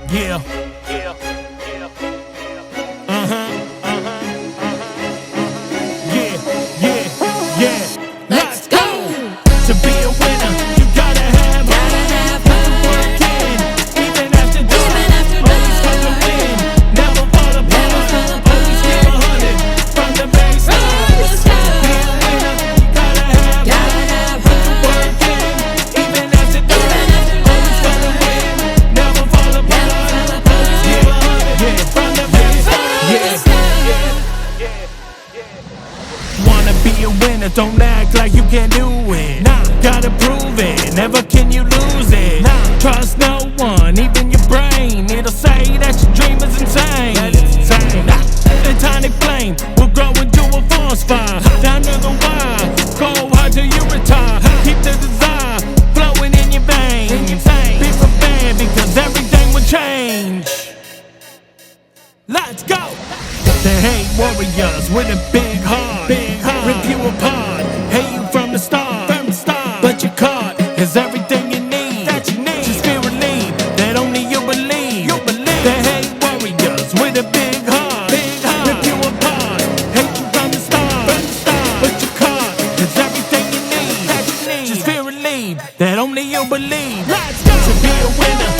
Yeah. Yeah, yeah, yeah. Let's go. To be a winner, you gotta have heart. Put the work in, even after dark. Always come to win, never fall apart. Always give 100 from the baseline. To be a winner, you gotta have heart. Put the work in, even after dark. Always come to win, never fall apart. Always give 100 from the baseline. Wanna be a winner, don't act like you can't do it. Nah, gotta prove it, never can you lose it. Nah, trust no one, even your brain. It'll say that your dream is insane. Nah, the tiny flame will grow into a forest fire. Down to the wire, go hard till you retire. Keep the desire flowing in your veins. Be prepared because everything will change. Let's go! The hate warriors with a big heart, rip you apart, hate you from the start, but your caught is everything you need. Just feel relieved that only you believe. The hate warriors with a big heart, rip you apart, hate you from the start, but your caught is everything you need. Just feel relieved that only you believe. To be a winner,